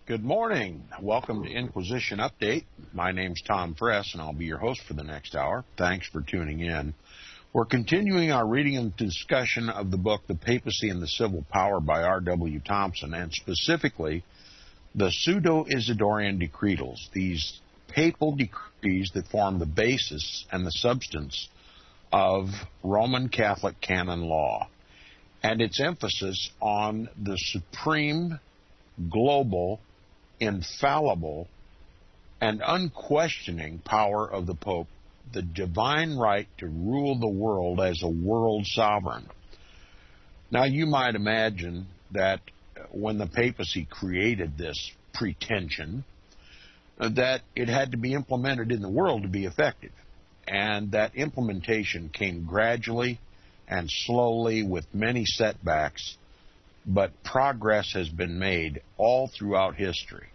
Good morning. Welcome to Inquisition Update. My name's Tom Fress, and I'll be your host for the next hour. Thanks for tuning in. We're continuing our reading and discussion of the book, The Papacy and the Civil Power by R.W. Thompson, and specifically the Pseudo-Isidorian Decretals, these papal decrees that form the basis and the substance of Roman Catholic canon law, and its emphasis on the supreme, global, infallible, and unquestioning power of the Pope, the divine right to rule the world as a world sovereign. Now, you might imagine that when the papacy created this pretension, that it had to be implemented in the world to be effective, and that implementation came gradually and slowly with many setbacks, but progress has been made all throughout history.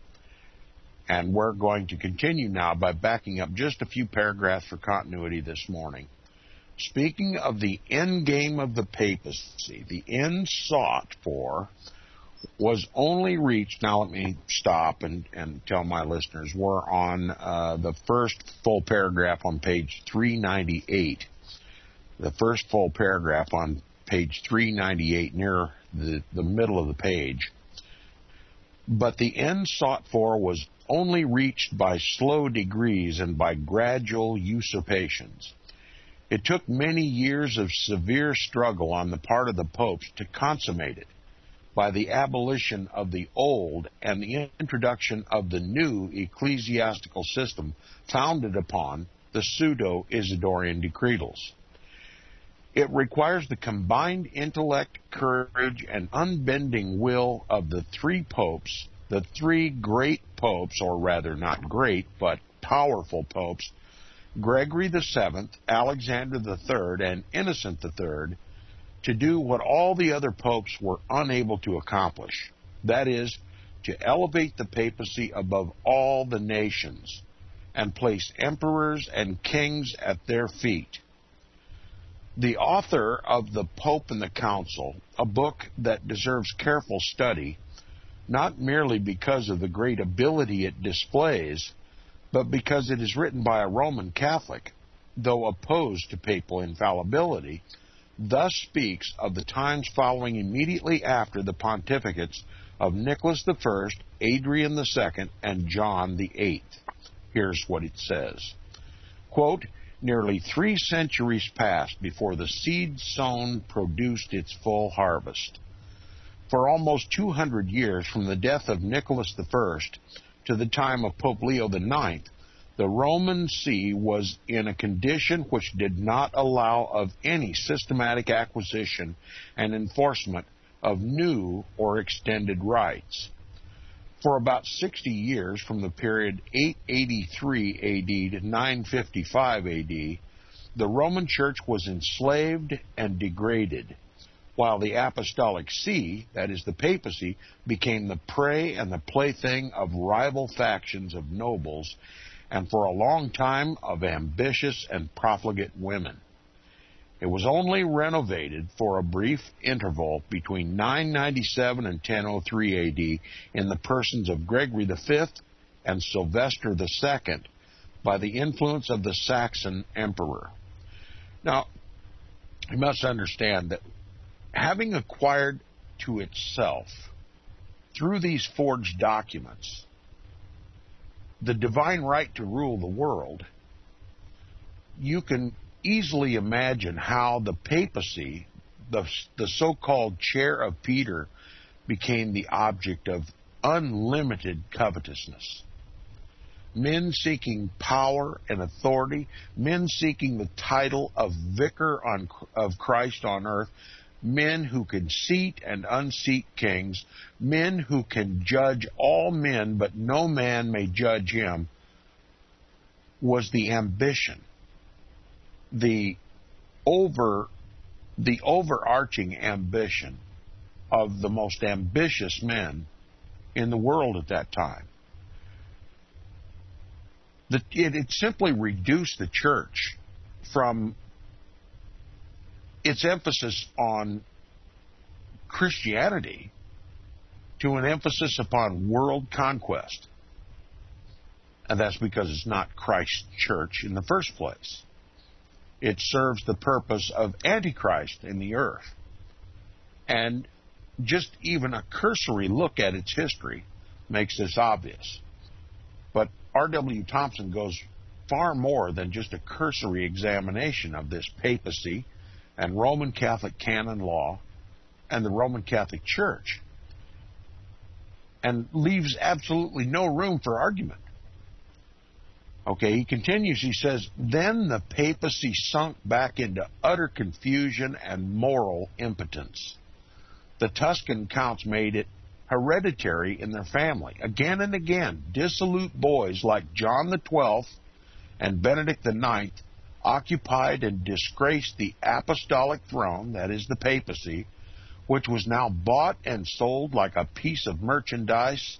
And we're going to continue now by backing up just a few paragraphs for continuity this morning. Speaking of the end game of the papacy, the end sought for was only reached. Now let me stop and tell my listeners we're on the first full paragraph on page 398. The first full paragraph on page 398, near the middle of the page. But the end sought for was only reached by slow degrees and by gradual usurpations. It took many years of severe struggle on the part of the popes to consummate it by the abolition of the old and the introduction of the new ecclesiastical system founded upon the Pseudo-Isidorian Decretals. It requires the combined intellect, courage, and unbending will of the three popes, the three great popes, or rather not great, but powerful popes, Gregory VII, Alexander III, and Innocent III, to do what all the other popes were unable to accomplish. That is, to elevate the papacy above all the nations and place emperors and kings at their feet. The author of The Pope and the Council, a book that deserves careful study, not merely because of the great ability it displays, but because it is written by a Roman Catholic, though opposed to papal infallibility, thus speaks of the times following immediately after the pontificates of Nicholas I, Adrian II, and John VIII. Here's what it says. Quote, "Nearly 3 centuries passed before the seed sown produced its full harvest. For almost 200 years, from the death of Nicholas I to the time of Pope Leo IX, the Roman See was in a condition which did not allow of any systematic acquisition and enforcement of new or extended rights. For about 60 years, from the period 883 A.D. to 955 A.D., the Roman Church was enslaved and degraded, while the Apostolic See, that is the papacy, became the prey and the plaything of rival factions of nobles, and for a long time of ambitious and profligate women. It was only renovated for a brief interval between 997 and 1003 A.D. in the persons of Gregory V and Sylvester II by the influence of the Saxon emperor." Now, you must understand that having acquired to itself, through these forged documents, the divine right to rule the world, you can easily imagine how the papacy, the so-called chair of Peter, became the object of unlimited covetousness. Men seeking power and authority, men seeking the title of vicar of Christ on earth, men who can seat and unseat kings, men who can judge all men, but no man may judge him, was the ambition, the overarching ambition of the most ambitious men in the world at that time. It simply reduced the church from its emphasis on Christianity to an emphasis upon world conquest. And that's because it's not Christ's church in the first place. It serves the purpose of Antichrist in the earth. And just even a cursory look at its history makes this obvious. But R.W. Thompson goes far more than just a cursory examination of this papacy and Roman Catholic canon law and the Roman Catholic Church, and leaves absolutely no room for argument. Okay, he continues, he says, then the papacy sunk back into utter confusion and moral impotence. The Tuscan counts made it hereditary in their family. Again and again, dissolute boys like John the XII and Benedict the IX occupied and disgraced the apostolic throne, that is the papacy, which was now bought and sold like a piece of merchandise,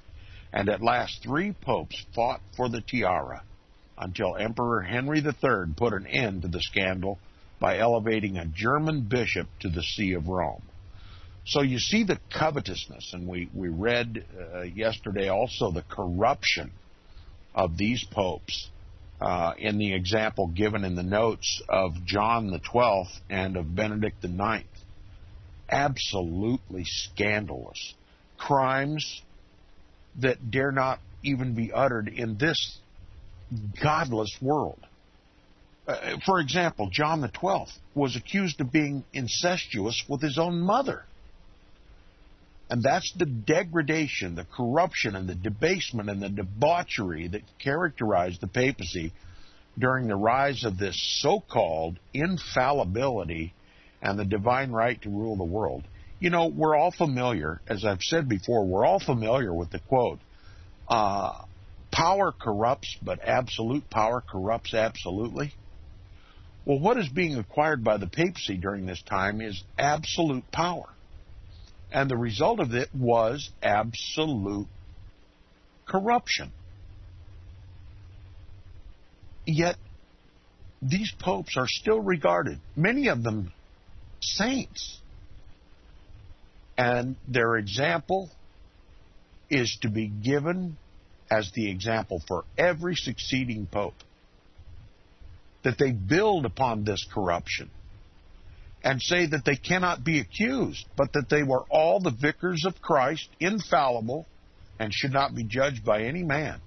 and at last 3 popes fought for the tiara, until Emperor Henry III put an end to the scandal by elevating a German bishop to the See of Rome. So you see the covetousness, and we read yesterday also the corruption of these popes in the example given in the notes of John the XII and of Benedict the IX. Absolutely scandalous. Crimes that dare not even be uttered in this godless world. For example, John the XII was accused of being incestuous with his own mother. And that's the degradation, the corruption, and the debasement and the debauchery that characterized the papacy during the rise of this so-called infallibility and the divine right to rule the world. You know, we're all familiar, as I've said before, we're all familiar with the quote, power corrupts, but absolute power corrupts absolutely. Well, what is being acquired by the papacy during this time is absolute power. And the result of it was absolute corruption. Yet, these popes are still regarded, many of them saints. And their example is to be given as the example for every succeeding pope. That they build upon this corruption and say that they cannot be accused, but that they were all the vicars of Christ, infallible, and should not be judged by any man.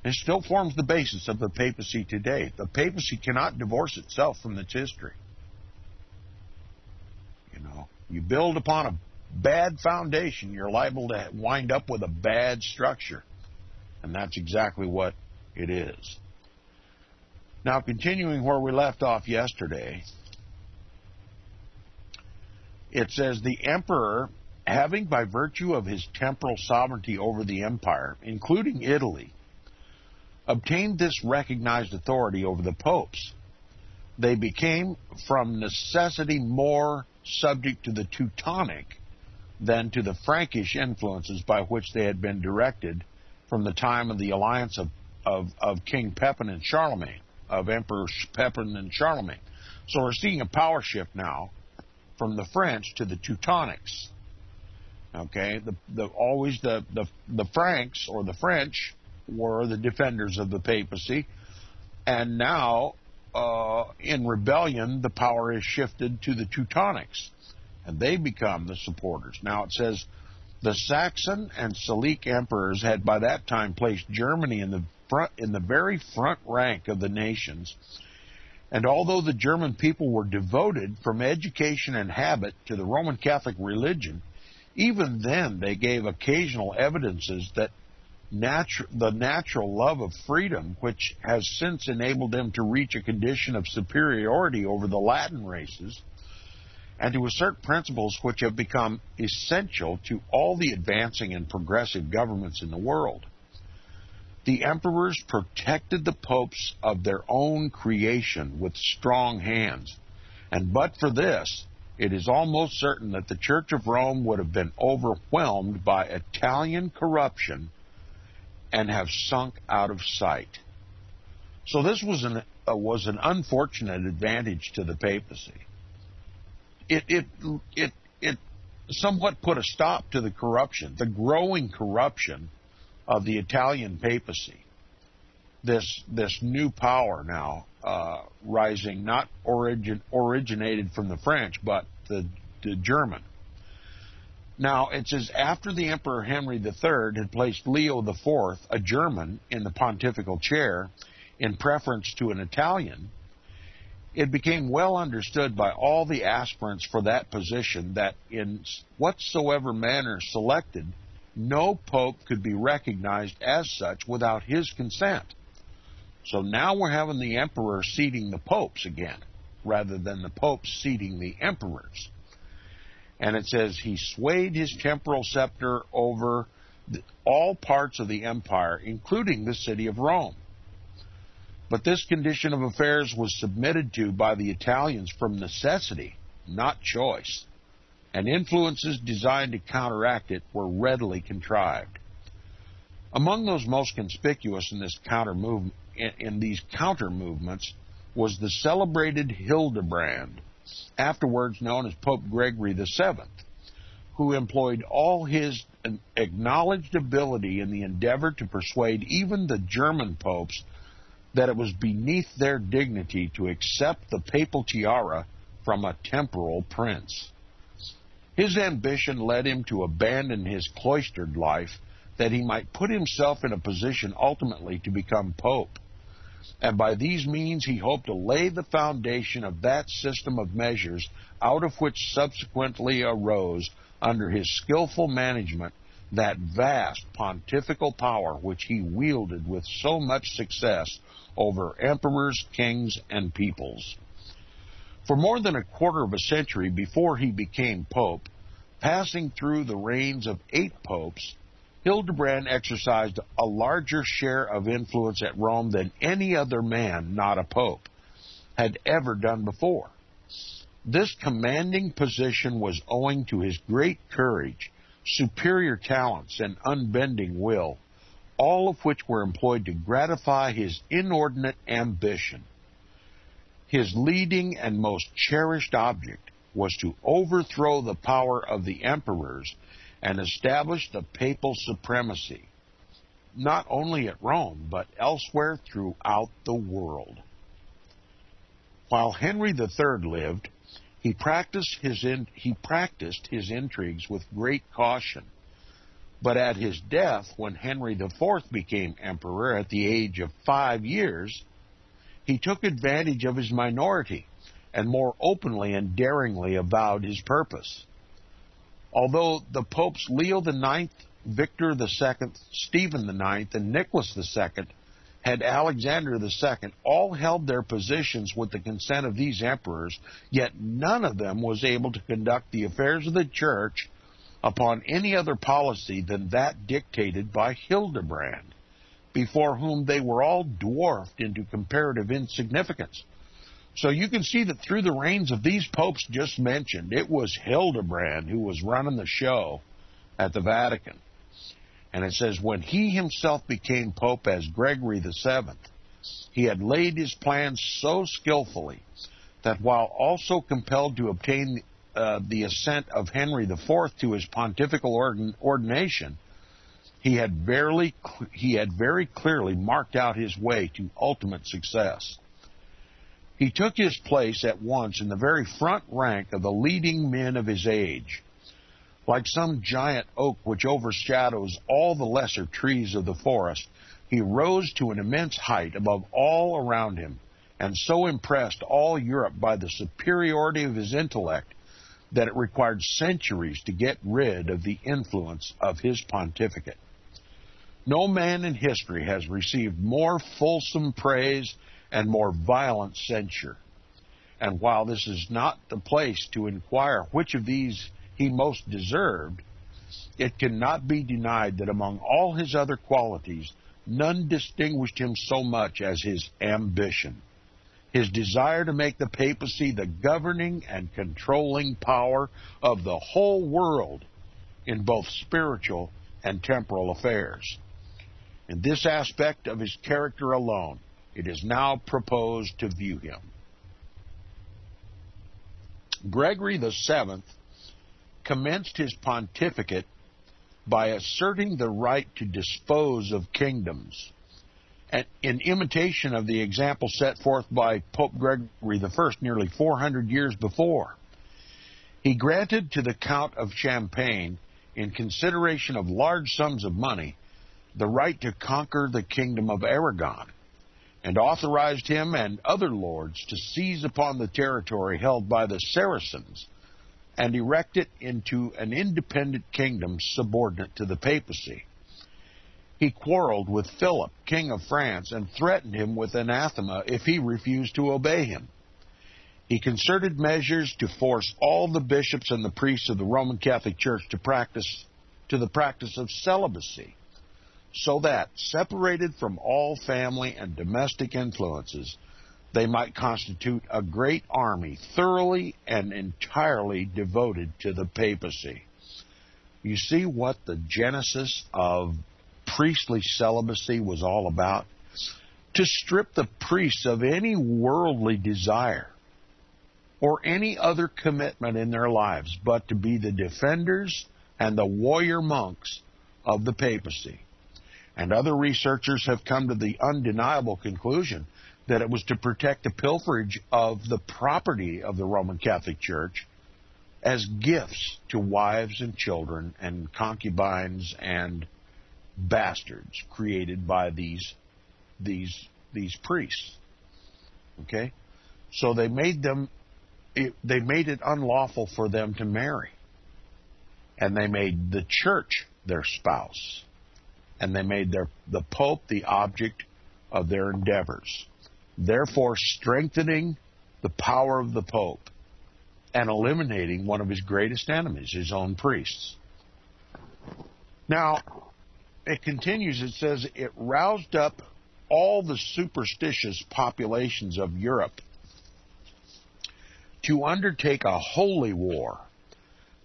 It still forms the basis of the papacy today. The papacy cannot divorce itself from its history. You know, you build upon a bad foundation, you're liable to wind up with a bad structure. And that's exactly what it is. Now, continuing where we left off yesterday, it says, the emperor, having by virtue of his temporal sovereignty over the empire, including Italy, obtained this recognized authority over the popes. They became, from necessity, more subject to the Teutonic than to the Frankish influences by which they had been directed from the time of the alliance of King Pepin and Charlemagne, of Emperor Pepin and Charlemagne. So we're seeing a power shift now from the French to the Teutonics. Okay, always the Franks or the French were the defenders of the papacy, and now in rebellion the power is shifted to the Teutonics, and they become the supporters. Now it says the Saxon and Salic emperors had by that time placed Germany in the very front rank of the nations. And although the German people were devoted from education and habit to the Roman Catholic religion, even then they gave occasional evidences that the natural love of freedom, which has since enabled them to reach a condition of superiority over the Latin races, and to assert principles which have become essential to all the advancing and progressive governments in the world. The emperors protected the popes of their own creation with strong hands, and but for this, it is almost certain that the Church of Rome would have been overwhelmed by Italian corruption and have sunk out of sight. So this was an unfortunate advantage to the papacy. It somewhat put a stop to the corruption, the growing corruption of the Italian papacy. This new power now rising, not originated from the French, but the German. Now, it says, after the Emperor Henry III had placed Leo IV, a German, in the pontifical chair in preference to an Italian, it became well understood by all the aspirants for that position that in whatsoever manner selected, no pope could be recognized as such without his consent. So now we're having the emperor seating the popes again, rather than the popes seating the emperors. And it says, he swayed his temporal scepter over all parts of the empire, including the city of Rome. But this condition of affairs was submitted to by the Italians from necessity, not choice, and influences designed to counteract it were readily contrived. Among those most conspicuous in this these counter movements was the celebrated Hildebrand, afterwards known as Pope Gregory VII, who employed all his acknowledged ability in the endeavor to persuade even the German popes that it was beneath their dignity to accept the papal tiara from a temporal prince. His ambition led him to abandon his cloistered life that he might put himself in a position ultimately to become pope. And by these means he hoped to lay the foundation of that system of measures out of which subsequently arose, under his skillful management, that vast pontifical power which he wielded with so much success over emperors, kings, and peoples. For more than a quarter of a century before he became pope, passing through the reigns of 8 popes, Hildebrand exercised a larger share of influence at Rome than any other man, not a pope, had ever done before. This commanding position was owing to his great courage, superior talents, and unbending will, all of which were employed to gratify his inordinate ambition. His leading and most cherished object was to overthrow the power of the emperors and establish the papal supremacy, not only at Rome, but elsewhere throughout the world. While Henry III lived, he practiced his intrigues with great caution. But at his death, when Henry IV became emperor at the age of 5 years, he took advantage of his minority and more openly and daringly avowed his purpose. Although the popes Leo IX, Victor II, Stephen IX, and Nicholas II had Alexander II all held their positions with the consent of these emperors, yet none of them was able to conduct the affairs of the church upon any other policy than that dictated by Hildebrand, before whom they were all dwarfed into comparative insignificance. So you can see that through the reigns of these popes just mentioned, it was Hildebrand who was running the show at the Vatican. And it says, when he himself became pope as Gregory VII, he had laid his plans so skillfully that while also compelled to obtain the assent of Henry IV to his pontifical ordination, he had very clearly marked out his way to ultimate success. He took his place at once in the very front rank of the leading men of his age. Like some giant oak which overshadows all the lesser trees of the forest, he rose to an immense height above all around him, and so impressed all Europe by the superiority of his intellect that it required centuries to get rid of the influence of his pontificate. No man in history has received more fulsome praise and more violent censure. And while this is not the place to inquire which of these he most deserved, it cannot be denied that among all his other qualities, none distinguished him so much as his ambition, his desire to make the papacy the governing and controlling power of the whole world in both spiritual and temporal affairs. In this aspect of his character alone, it is now proposed to view him. Gregory VII commenced his pontificate by asserting the right to dispose of kingdoms, and in imitation of the example set forth by Pope Gregory I nearly 400 years before. He granted to the Count of Champagne, in consideration of large sums of money, the right to conquer the kingdom of Aragon, and authorized him and other lords to seize upon the territory held by the Saracens and erect it into an independent kingdom subordinate to the papacy. He quarreled with Philip, King of France, and threatened him with anathema if he refused to obey him. He concerted measures to force all the bishops and the priests of the Roman Catholic Church to the practice of celibacy, so that, separated from all family and domestic influences, they might constitute a great army thoroughly and entirely devoted to the papacy. You see what the genesis of priestly celibacy was all about? To strip the priests of any worldly desire or any other commitment in their lives, but to be the defenders and the warrior monks of the papacy. And other researchers have come to the undeniable conclusion that it was to protect the pilferage of the property of the Roman Catholic Church as gifts to wives and children and concubines and bastards created by these priests. Okay? So they made it unlawful for them to marry. And they made the church their spouse. And they made the Pope the object of their endeavors, therefore strengthening the power of the Pope and eliminating one of his greatest enemies, his own priests. Now, it continues, it says, it roused up all the superstitious populations of Europe to undertake a holy war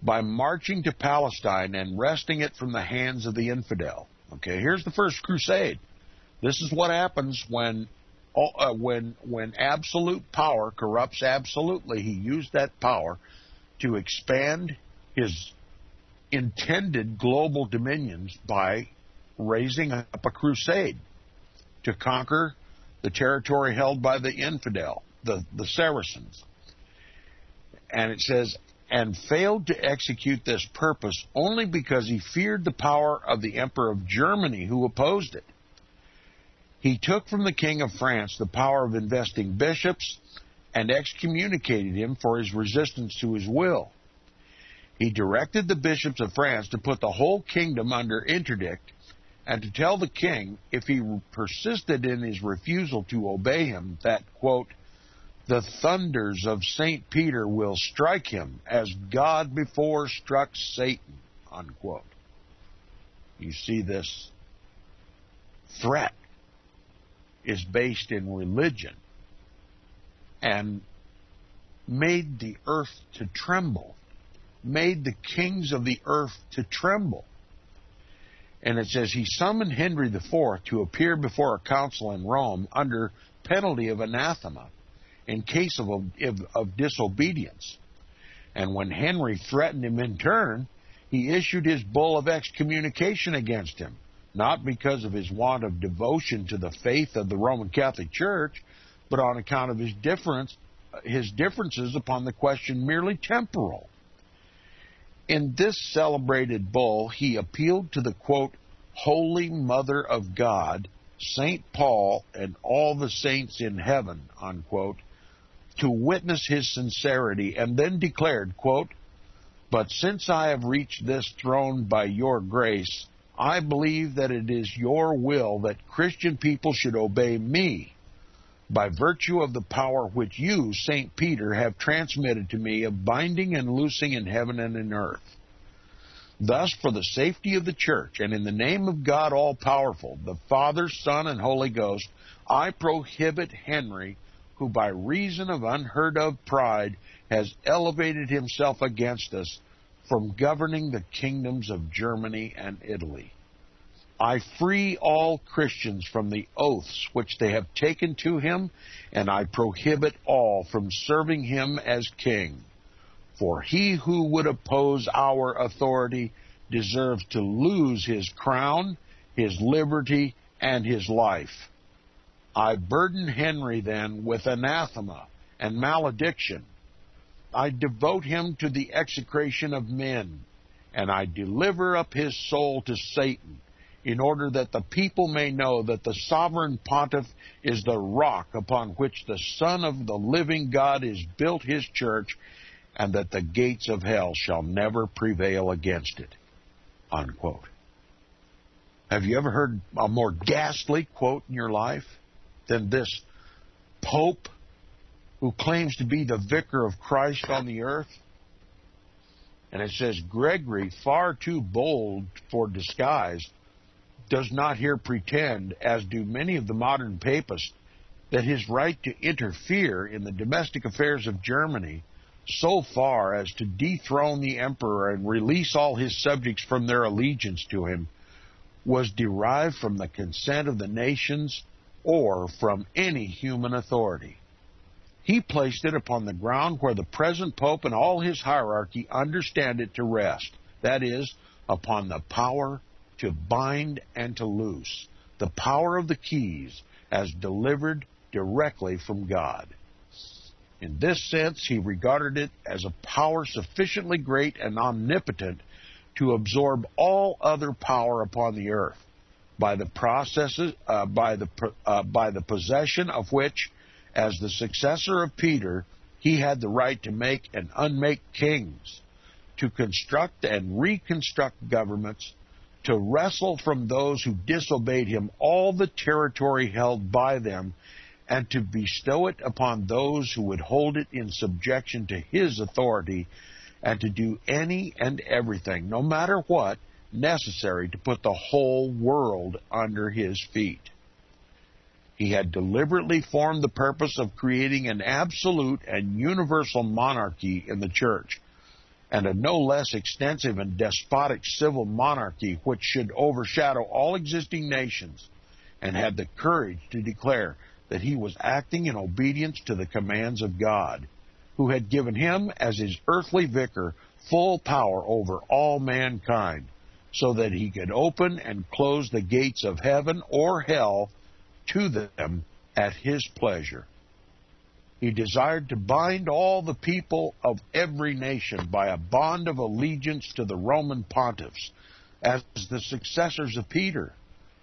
by marching to Palestine and wresting it from the hands of the infidel. Okay, here's the first crusade. This is what happens when absolute power corrupts absolutely. He used that power to expand his intended global dominions by raising up a crusade to conquer the territory held by the infidel, the Saracens. And it says, and failed to execute this purpose only because he feared the power of the Emperor of Germany, who opposed it. He took from the King of France the power of investing bishops and excommunicated him for his resistance to his will. He directed the bishops of France to put the whole kingdom under interdict and to tell the king, if he persisted in his refusal to obey him, that, quote, the thunders of St. Peter will strike him as God before struck Satan, unquote. You see, this threat is based in religion and made the earth to tremble, made the kings of the earth to tremble. And it says he summoned Henry IV to appear before a council in Rome under penalty of anathema in case of disobedience. And when Henry threatened him in turn, he issued his bull of excommunication against him, not because of his want of devotion to the faith of the Roman Catholic Church, but on account of his differences upon the question merely temporal. In this celebrated bull, he appealed to the, quote, Holy Mother of God, St. Paul, and all the saints in heaven, unquote, to witness his sincerity, and then declared, quote, but since I have reached this throne by your grace, I believe that it is your will that Christian people should obey me by virtue of the power which you, St. Peter, have transmitted to me of binding and loosing in heaven and in earth. Thus, for the safety of the church, and in the name of God all-powerful, the Father, Son, and Holy Ghost, I prohibit Henry, who by reason of unheard-of pride has elevated himself against us, from governing the kingdoms of Germany and Italy. I free all Christians from the oaths which they have taken to him, and I prohibit all from serving him as king. For he who would oppose our authority deserves to lose his crown, his liberty, and his life. I burden Henry, then, with anathema and malediction. I devote him to the execration of men, and I deliver up his soul to Satan, in order that the people may know that the sovereign pontiff is the rock upon which the Son of the living God is built his church, and that the gates of hell shall never prevail against it." Unquote. Have you ever heard a more ghastly quote in your life than this Pope who claims to be the vicar of Christ on the earth? And it says, "Gregory, far too bold for disguise, does not here pretend, as do many of the modern papists, that his right to interfere in the domestic affairs of Germany so far as to dethrone the emperor and release all his subjects from their allegiance to him was derived from the consent of the nations or from any human authority. He placed it upon the ground where the present Pope and all his hierarchy understand it to rest, that is, upon the power to bind and to loose, the power of the keys as delivered directly from God. In this sense, he regarded it as a power sufficiently great and omnipotent to absorb all other power upon the earth, by the possession of which, as the successor of Peter, he had the right to make and unmake kings, to construct and reconstruct governments, to wrestle from those who disobeyed him all the territory held by them, and to bestow it upon those who would hold it in subjection to his authority, and to do any and everything, no matter what, necessary to put the whole world under his feet. He had deliberately formed the purpose of creating an absolute and universal monarchy in the church, and a no less extensive and despotic civil monarchy which should overshadow all existing nations, and had the courage to declare that he was acting in obedience to the commands of God, who had given him, as his earthly vicar, full power over all mankind, so that he could open and close the gates of heaven or hell to them at his pleasure. He desired to bind all the people of every nation by a bond of allegiance to the Roman pontiffs, as the successors of Peter,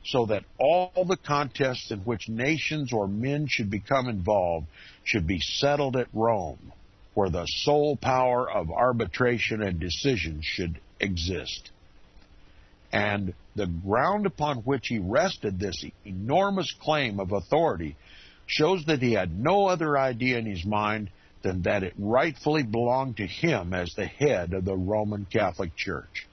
so that all the contests in which nations or men should become involved should be settled at Rome, where the sole power of arbitration and decision should exist. And the ground upon which he rested this enormous claim of authority shows that he had no other idea in his mind than that it rightfully belonged to him as the head of the Roman Catholic Church.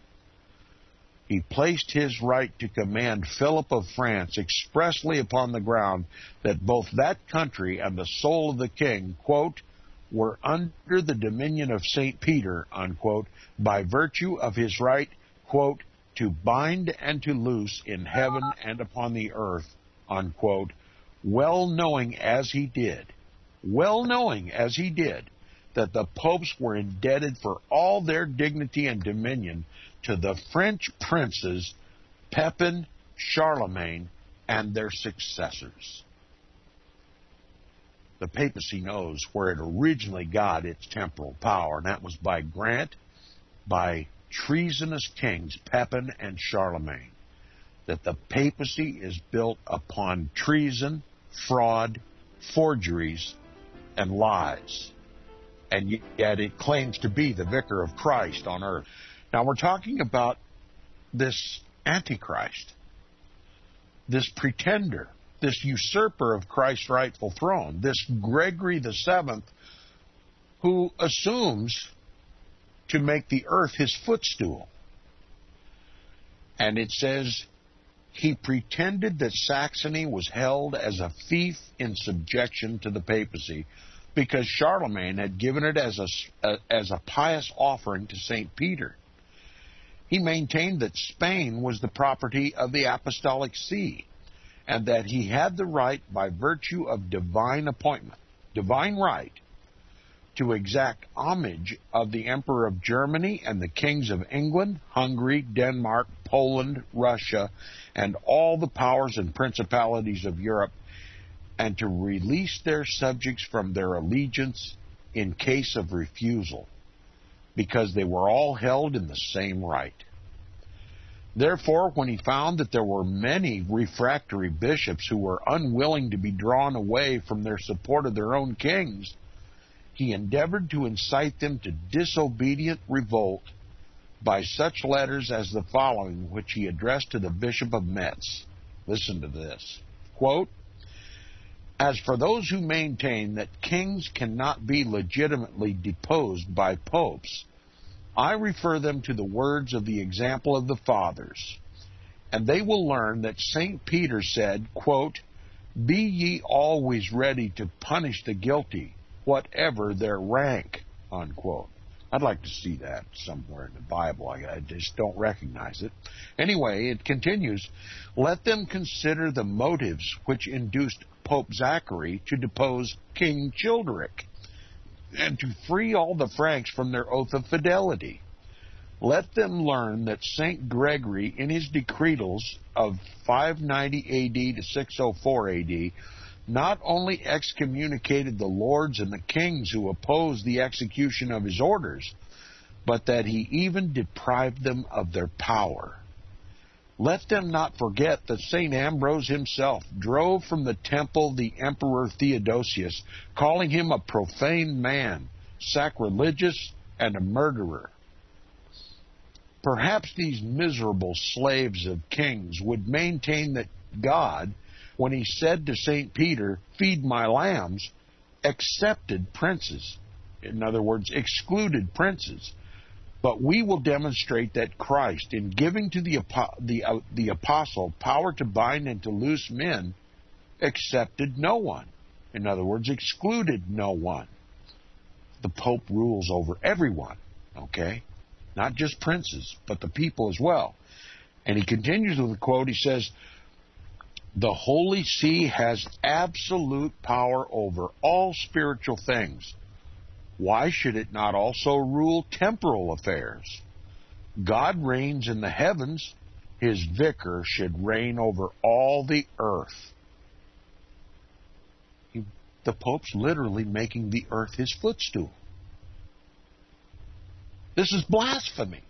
He placed his right to command Philip of France expressly upon the ground that both that country and the soul of the king, quote, were under the dominion of St. Peter, unquote, by virtue of his right, quote, to bind and to loose in heaven and upon the earth, unquote, well knowing as he did, that the popes were indebted for all their dignity and dominion to the French princes Pepin, Charlemagne, and their successors. The papacy knows where it originally got its temporal power, and that was by grant by treasonous kings Pepin and Charlemagne. That the papacy is built upon treason, fraud, forgeries, and lies. And yet it claims to be the vicar of Christ on earth. Now we're talking about this Antichrist, this pretender, this usurper of Christ's rightful throne, this Gregory VII, who assumes to make the earth his footstool. And it says, he pretended that Saxony was held as a fief in subjection to the papacy, because Charlemagne had given it as a pious offering to St. Peter. He maintained that Spain was the property of the Apostolic See, and that he had the right, by virtue of divine appointment, divine right, to exact homage of the Emperor of Germany and the kings of England, Hungary, Denmark, Poland, Russia, and all the powers and principalities of Europe, and to release their subjects from their allegiance in case of refusal, because they were all held in the same right. Therefore, when he found that there were many refractory bishops who were unwilling to be drawn away from their support of their own kings, he endeavored to incite them to disobedient revolt by such letters as the following, which he addressed to the Bishop of Metz. Listen to this. Quote, "As for those who maintain that kings cannot be legitimately deposed by popes, I refer them to the words of the example of the fathers, and they will learn that St. Peter said, quote, 'Be ye always ready to punish the guilty, whatever their rank,' unquote." I'd like to see that somewhere in the Bible. I just don't recognize it. Anyway, it continues, "Let them consider the motives which induced Pope Zachary to depose King Childeric, and to free all the Franks from their oath of fidelity. Let them learn that St. Gregory, in his decretals of 590 A.D. to 604 A.D., not only excommunicated the lords and the kings who opposed the execution of his orders, but that he even deprived them of their power. Let them not forget that St. Ambrose himself drove from the temple the Emperor Theodosius, calling him a profane man, sacrilegious, and a murderer. Perhaps these miserable slaves of kings would maintain that God, when he said to St. Peter, 'Feed my lambs,' accepted princes. In other words, excluded princes. But we will demonstrate that Christ, in giving to the apostle power to bind and to loose men, accepted no one. In other words, excluded no one. The Pope rules over everyone, okay? Not just princes, but the people as well. And he continues with a quote. He says, "The Holy See has absolute power over all spiritual things. Why should it not also rule temporal affairs? God reigns in the heavens. His vicar should reign over all the earth." The Pope's literally making the earth his footstool. This is blasphemy.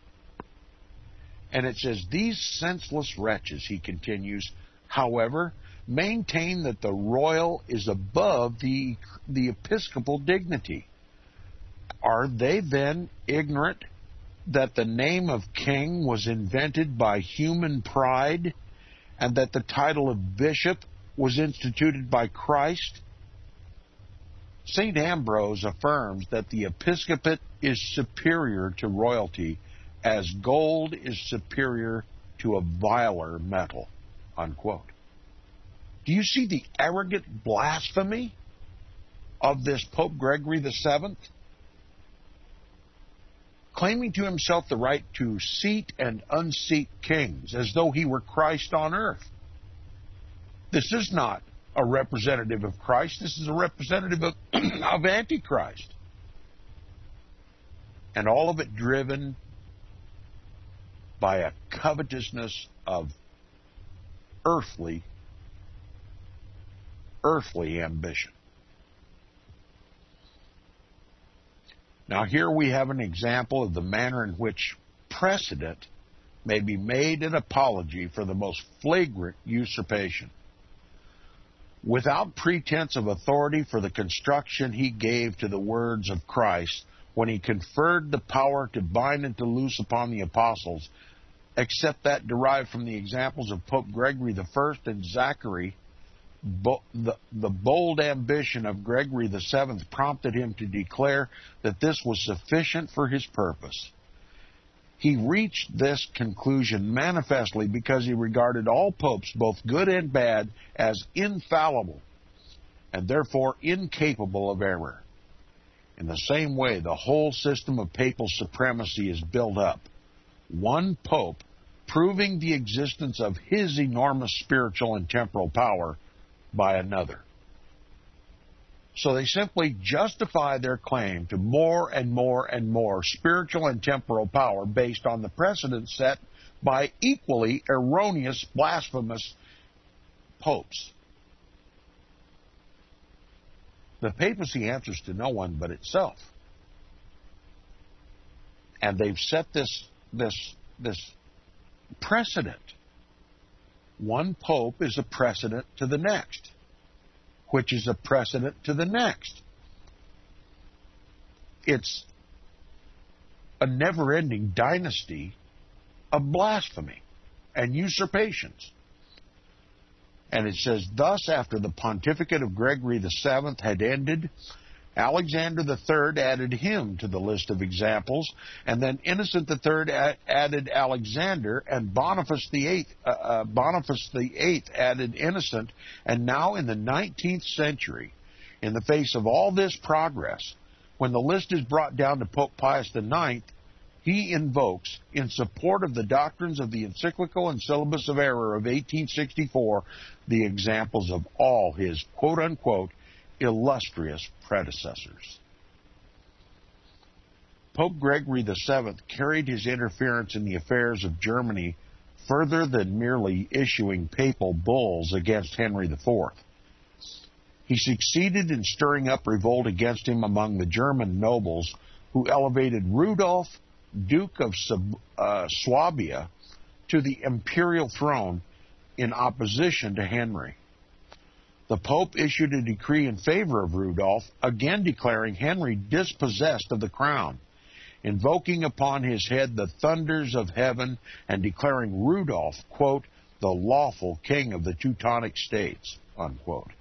And it says, "These senseless wretches," he continues, "however, maintain that the royal is above the episcopal dignity. Are they then ignorant that the name of king was invented by human pride, and that the title of bishop was instituted by Christ? St. Ambrose affirms that the episcopate is superior to royalty, as gold is superior to a viler metal," unquote. Do you see the arrogant blasphemy of this Pope Gregory VII? Claiming to himself the right to seat and unseat kings, as though he were Christ on earth. This is not a representative of Christ. This is a representative of Antichrist. And all of it driven by a covetousness of earthly ambition. Now here we have an example of the manner in which precedent may be made an apology for the most flagrant usurpation. Without pretense of authority for the construction he gave to the words of Christ when he conferred the power to bind and to loose upon the apostles, except that derived from the examples of Pope Gregory I and Zachary, the bold ambition of Gregory VII prompted him to declare that this was sufficient for his purpose. He reached this conclusion manifestly because he regarded all popes, both good and bad, as infallible and therefore incapable of error. In the same way, the whole system of papal supremacy is built up. One pope proving the existence of his enormous spiritual and temporal power by another. So they simply justify their claim to more and more and more spiritual and temporal power based on the precedent set by equally erroneous, blasphemous popes. The papacy answers to no one but itself. And they've set this precedent. One pope is a precedent to the next, which is a precedent to the next. It's a never-ending dynasty of blasphemy and usurpations. And it says, thus, after the pontificate of Gregory VII had ended, Alexander III added him to the list of examples, and then Innocent III added Alexander, and Boniface VIII added Innocent, and now in the 19th century, in the face of all this progress, when the list is brought down to Pope Pius IX, he invokes, in support of the doctrines of the Encyclical and Syllabus of Error of 1864, the examples of all his quote-unquote illustrious predecessors. Pope Gregory VII carried his interference in the affairs of Germany further than merely issuing papal bulls against Henry IV. He succeeded in stirring up revolt against him among the German nobles, who elevated Rudolf, Duke of Swabia, to the imperial throne in opposition to Henry. The Pope issued a decree in favor of Rudolf, again declaring Henry dispossessed of the crown, invoking upon his head the thunders of heaven, and declaring Rudolf, quote, the lawful king of the Teutonic states, unquote.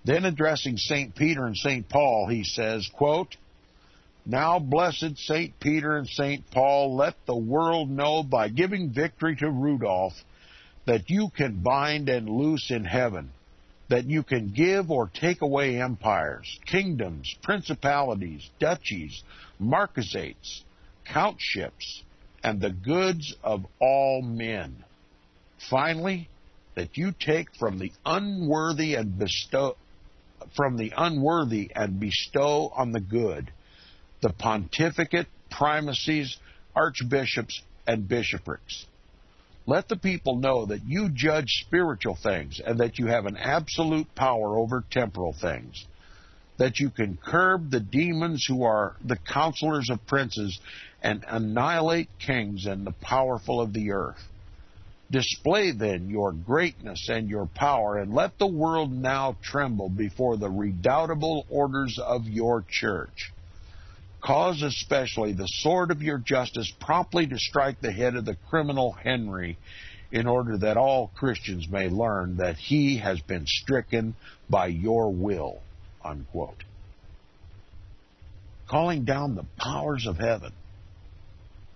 Then addressing St. Peter and St. Paul, he says, quote, now, blessed St. Peter and St. Paul, let the world know by giving victory to Rudolf that you can bind and loose in heaven, that you can give or take away empires, kingdoms, principalities, duchies, marquisates, countships, and the goods of all men. Finally, that you take from the unworthy and bestow on the good, the pontificate, primacies, archbishops, and bishoprics. Let the people know that you judge spiritual things and that you have an absolute power over temporal things, that you can curb the demons who are the counselors of princes and annihilate kings and the powerful of the earth. Display then your greatness and your power, and let the world now tremble before the redoubtable orders of your church. Cause especially the sword of your justice promptly to strike the head of the criminal Henry, in order that all Christians may learn that he has been stricken by your will, unquote. Calling down the powers of heaven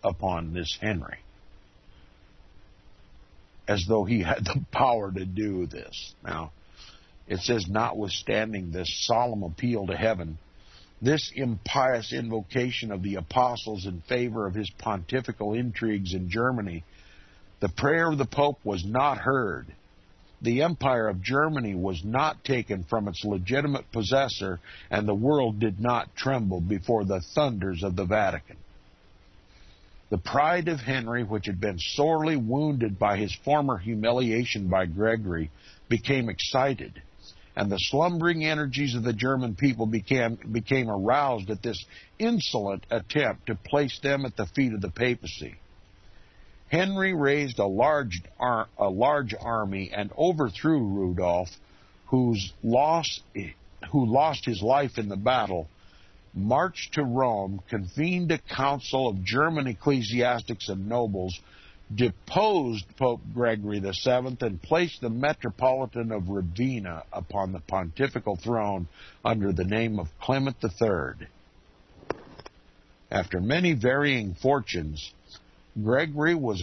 upon this Henry, as though he had the power to do this. Now, it says, notwithstanding this solemn appeal to heaven, this impious invocation of the apostles in favor of his pontifical intrigues in Germany, the prayer of the Pope was not heard. The empire of Germany was not taken from its legitimate possessor, and the world did not tremble before the thunders of the Vatican. The pride of Henry, which had been sorely wounded by his former humiliation by Gregory, became excited, and the slumbering energies of the German people became aroused at this insolent attempt to place them at the feet of the papacy. Henry raised a large army and overthrew Rudolf, who lost his life in the battle, marched to Rome, convened a council of German ecclesiastics and nobles, deposed Pope Gregory VII, and placed the Metropolitan of Ravenna upon the pontifical throne under the name of Clement III. After many varying fortunes, Gregory was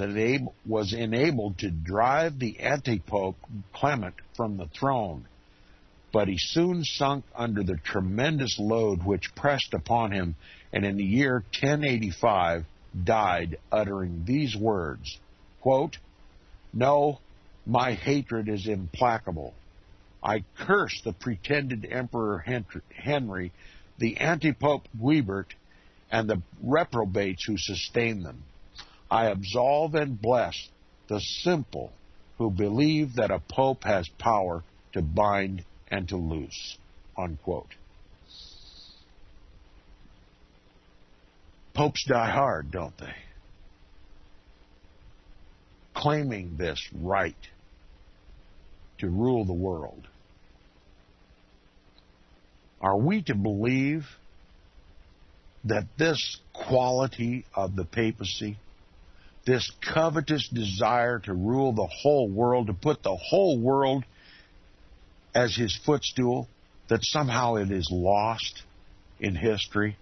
enabled to drive the antipope Clement from the throne, but he soon sunk under the tremendous load which pressed upon him, and in the year 1085 died uttering these words, quote, no, my hatred is implacable. I curse the pretended Emperor Henry, the anti-Pope Guibert, and the reprobates who sustain them. I absolve and bless the simple who believe that a pope has power to bind and to loose." Unquote. Popes die hard, don't they? Claiming this right to rule the world. Are we to believe that this quality of the papacy, this covetous desire to rule the whole world, to put the whole world as his footstool, that somehow it is lost in history,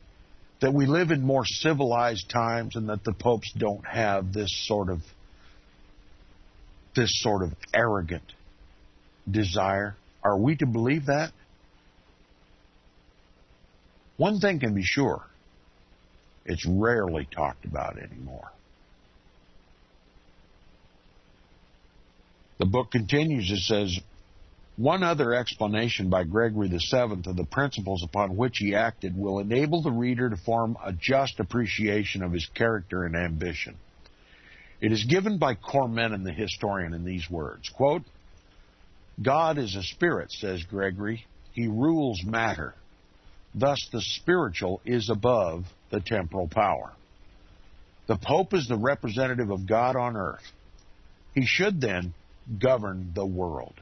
that we live in more civilized times and that the popes don't have this sort of arrogant desire? Are we to believe that? One thing can be sure, it's rarely talked about anymore. The book continues, it says, "One other explanation by Gregory VII of the principles upon which he acted will enable the reader to form a just appreciation of his character and ambition. It is given by Cormen, the historian, in these words, quote, 'God is a spirit,' says Gregory. 'He rules matter. Thus the spiritual is above the temporal power. The Pope is the representative of God on earth. He should then govern the world.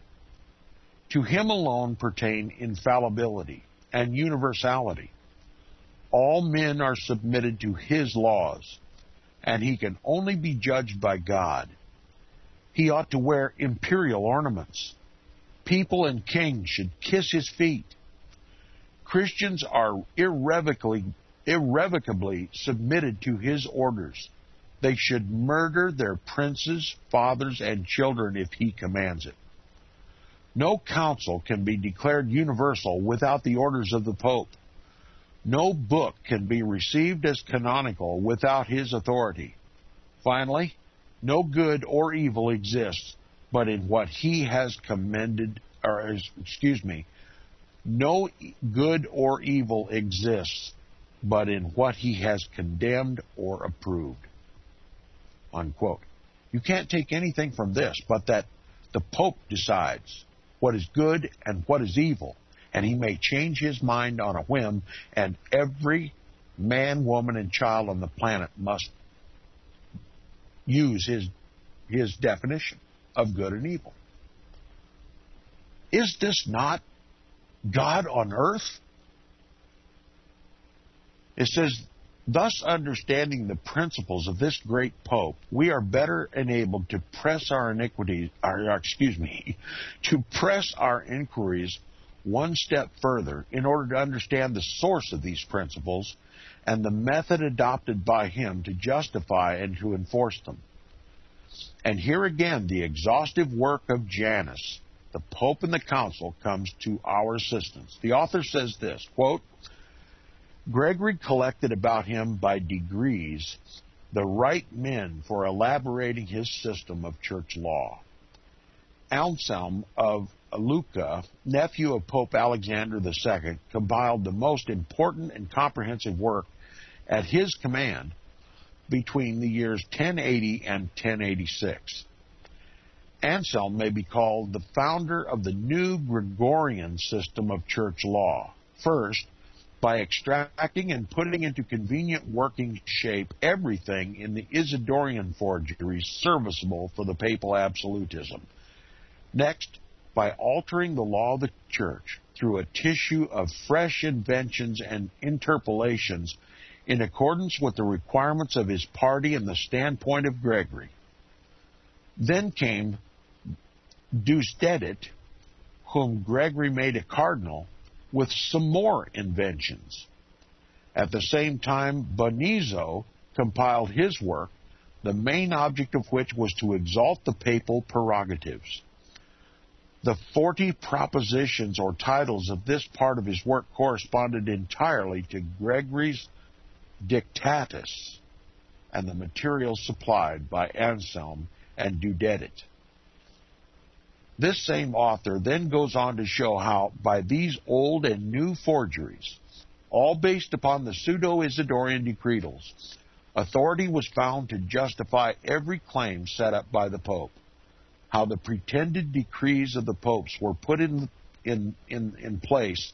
To him alone pertain infallibility and universality. All men are submitted to his laws, and he can only be judged by God. He ought to wear imperial ornaments. People and kings should kiss his feet. Christians are irrevocably submitted to his orders. They should murder their princes, fathers, and children if he commands it. No council can be declared universal without the orders of the Pope. No book can be received as canonical without his authority. Finally, no good or evil exists but in what he has no good or evil exists but in what he has condemned or approved." Unquote. You can't take anything from this but that the Pope decides what is good and what is evil, and he may change his mind on a whim, and every man, woman, and child on the planet must use his definition of good and evil. Is this not God on earth? It says, "Thus understanding the principles of this great Pope, we are better enabled to press our inquiries one step further in order to understand the source of these principles and the method adopted by him to justify and to enforce them. And here again, the exhaustive work of Janus, the Pope and the Council, comes to our assistance." The author says this, quote, "Gregory collected about him by degrees the right men for elaborating his system of church law. Anselm of Lucca, nephew of Pope Alexander II, compiled the most important and comprehensive work at his command between the years 1080 and 1086. Anselm may be called the founder of the new Gregorian system of church law. First, by extracting and putting into convenient working shape everything in the Isidorian forgeries serviceable for the papal absolutism. Next, by altering the law of the Church through a tissue of fresh inventions and interpolations in accordance with the requirements of his party and the standpoint of Gregory. Then came Deusdedit, whom Gregory made a cardinal, with some more inventions. At the same time, Bonizo compiled his work, the main object of which was to exalt the papal prerogatives. The 40 propositions or titles of this part of his work corresponded entirely to Gregory's Dictatus and the materials supplied by Anselm and Deusdedit. This same author then goes on to show how, by these old and new forgeries, all based upon the pseudo-Isidorian decretals, authority was found to justify every claim set up by the Pope. How the pretended decrees of the popes were put in place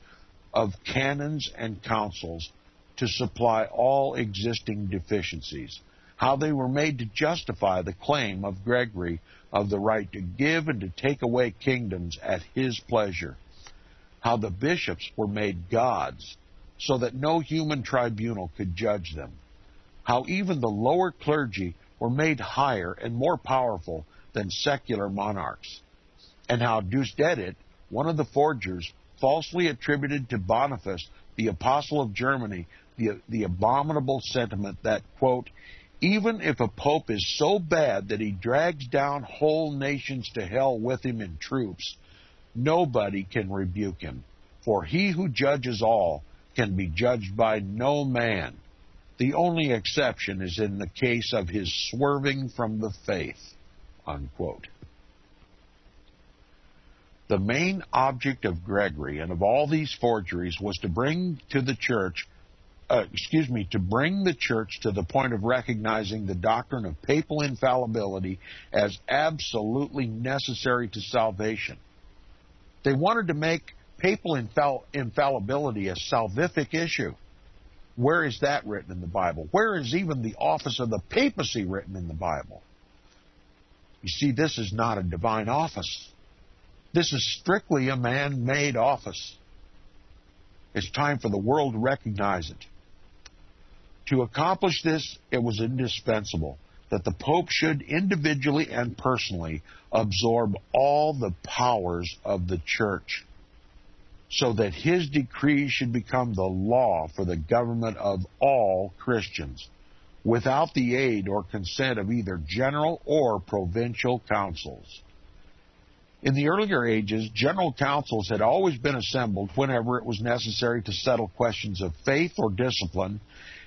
of canons and councils to supply all existing deficiencies. How they were made to justify the claim of Gregory of the right to give and to take away kingdoms at his pleasure. How the bishops were made gods, so that no human tribunal could judge them. How even the lower clergy were made higher and more powerful than secular monarchs. And how Deusdedit, one of the forgers, falsely attributed to Boniface, the apostle of Germany, the abominable sentiment that, quote, even if a pope is so bad that he drags down whole nations to hell with him in troops, nobody can rebuke him, for he who judges all can be judged by no man. The only exception is in the case of his swerving from the faith, unquote. The main object of Gregory and of all these forgeries was to bring the church to the point of recognizing the doctrine of papal infallibility as absolutely necessary to salvation. They wanted to make papal infallibility a salvific issue. Where is that written in the Bible? Where is even the office of the papacy written in the Bible? You see, this is not a divine office. This is strictly a man-made office. It's time for the world to recognize it. To accomplish this, it was indispensable that the Pope should individually and personally absorb all the powers of the Church, so that his decrees should become the law for the government of all Christians, without the aid or consent of either general or provincial councils. In the earlier ages, general councils had always been assembled whenever it was necessary to settle questions of faith or discipline,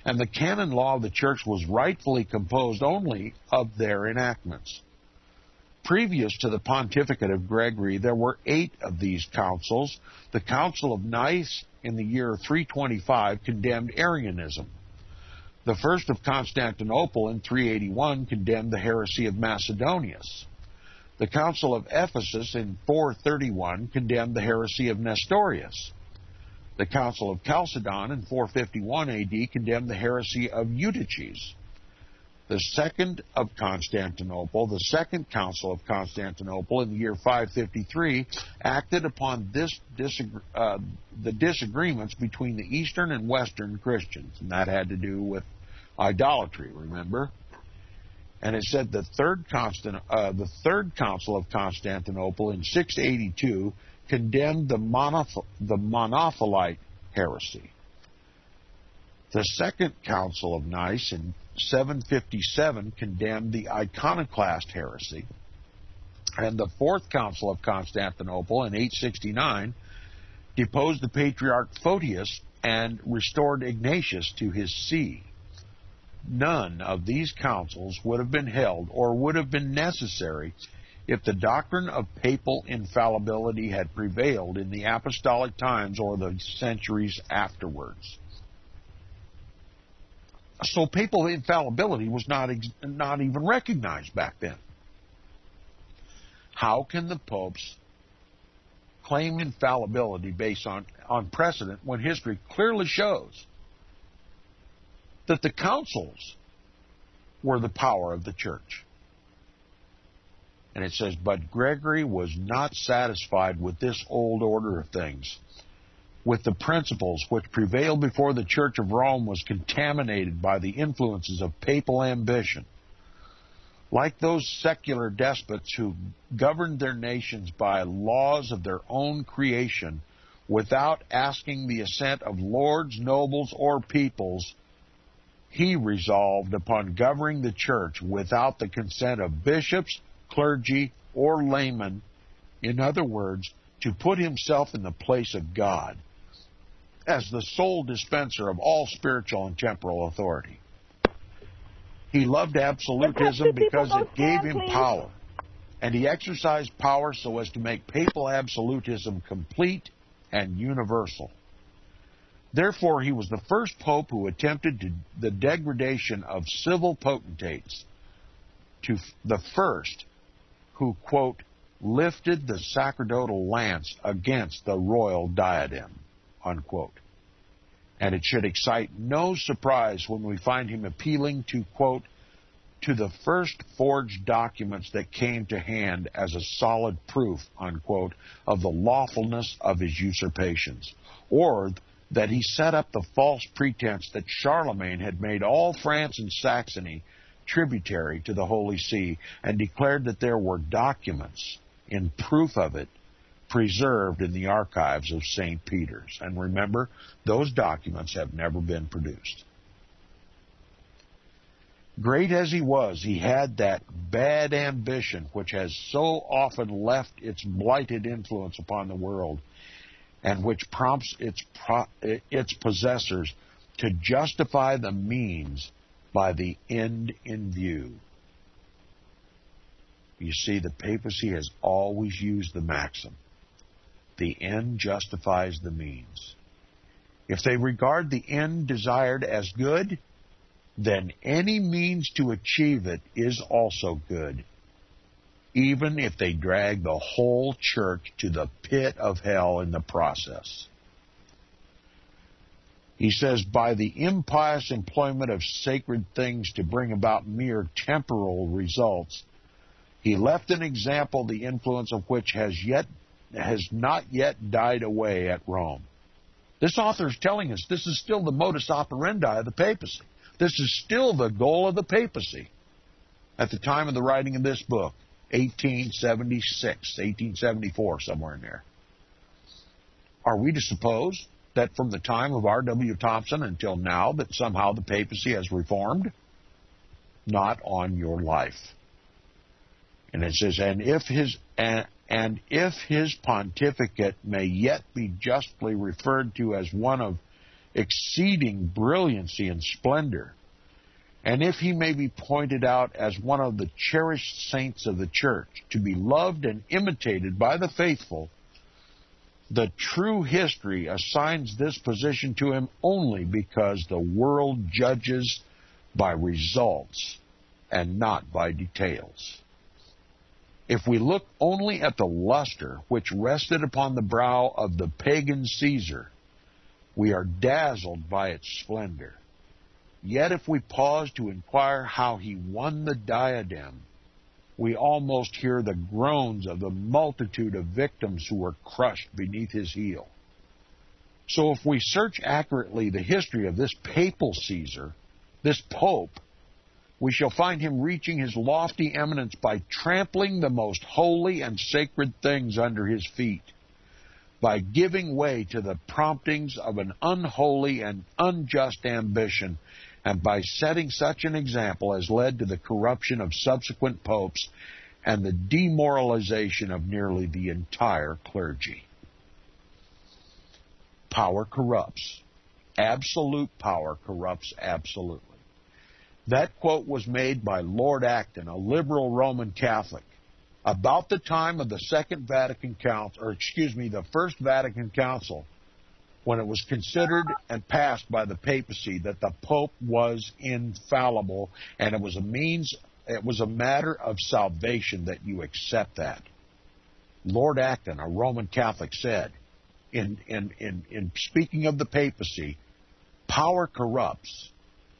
and the canon law of the Church was rightfully composed only of their enactments. Previous to the pontificate of Gregory, there were 8 of these councils. The Council of Nice in the year 325 condemned Arianism. The First of Constantinople in 381 condemned the heresy of Macedonius. The Council of Ephesus in 431 condemned the heresy of Nestorius. The Council of Chalcedon in 451 A.D. condemned the heresy of Eutyches. The Second Council of Constantinople in the year 553 acted upon the disagreements between the Eastern and Western Christians, and that had to do with idolatry, remember? And it said the Third Council of Constantinople in 682 condemned the Monothelite heresy. The Second Council of Nice in 757 condemned the Iconoclast heresy. And the Fourth Council of Constantinople in 869 deposed the Patriarch Photius and restored Ignatius to his see. None of these councils would have been held or would have been necessary if the doctrine of papal infallibility had prevailed in the apostolic times or the centuries afterwards. So papal infallibility was not even recognized back then. How can the popes claim infallibility based on precedent when history clearly shows that the councils were the power of the church? And it says, but Gregory was not satisfied with this old order of things, with the principles which prevailed before the Church of Rome was contaminated by the influences of papal ambition. Like those secular despots who governed their nations by laws of their own creation without asking the assent of lords, nobles, or peoples, he resolved upon governing the church without the consent of bishops, clergy, or laymen. In other words, to put himself in the place of God as the sole dispenser of all spiritual and temporal authority. He loved absolutism because it gave him power. and he exercised power so as to make papal absolutism complete and universal. Therefore, he was the first pope who attempted the degradation of civil potentates, to the first who, quote, lifted the sacerdotal lance against the royal diadem, unquote. And it should excite no surprise when we find him appealing to, quote, to the first forged documents that came to hand as a solid proof, unquote, of the lawfulness of his usurpations, or that he set up the false pretense that Charlemagne had made all France and Saxony tributary to the Holy See, and declared that there were documents in proof of it preserved in the archives of St. Peter's. And remember, those documents have never been produced. Great as he was, he had that bad ambition which has so often left its blighted influence upon the world, and which prompts its possessors to justify the means by the end in view. You see, the papacy has always used the maxim, the end justifies the means. If they regard the end desired as good, then any means to achieve it is also good, even if they drag the whole church to the pit of hell in the process. He says, by the impious employment of sacred things to bring about mere temporal results, he left an example the influence of which has not yet died away at Rome. This author is telling us this is still the modus operandi of the papacy. This is still the goal of the papacy at the time of the writing of this book, 1876, 1874, somewhere in there. Are we to suppose that from the time of R.W. Thompson until now that somehow the papacy has reformed? Not on your life. And it says, and if his pontificate may yet be justly referred to as one of exceeding brilliancy and splendor, and if he may be pointed out as one of the cherished saints of the church, to be loved and imitated by the faithful, the true history assigns this position to him only because the world judges by results and not by details. If we look only at the luster which rested upon the brow of the pagan Caesar, we are dazzled by its splendor. Yet if we pause to inquire how he won the diadem, we almost hear the groans of the multitude of victims who were crushed beneath his heel. So if we search accurately the history of this papal Caesar, this pope, we shall find him reaching his lofty eminence by trampling the most holy and sacred things under his feet, by giving way to the promptings of an unholy and unjust ambition, and by setting such an example as led to the corruption of subsequent popes and the demoralization of nearly the entire clergy. Power corrupts. Absolute power corrupts absolutely. That quote was made by Lord Acton, a liberal Roman Catholic, about the time of the the First Vatican Council, when it was considered and passed by the papacy that the Pope was infallible, and it was a matter of salvation that you accept that. Lord Acton, a Roman Catholic, said, in speaking of the papacy, power corrupts.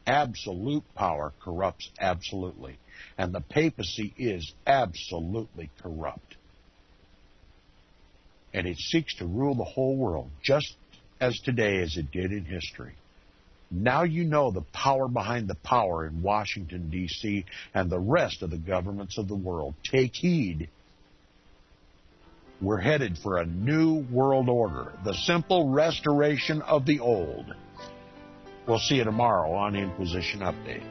Absolute power corrupts absolutely. And the papacy is absolutely corrupt. And it seeks to rule the whole world, just as today as it did in history. Now you know the power behind the power in Washington, D.C., and the rest of the governments of the world. Take heed. We're headed for a new world order, the simple restoration of the old. We'll see you tomorrow on Inquisition Update.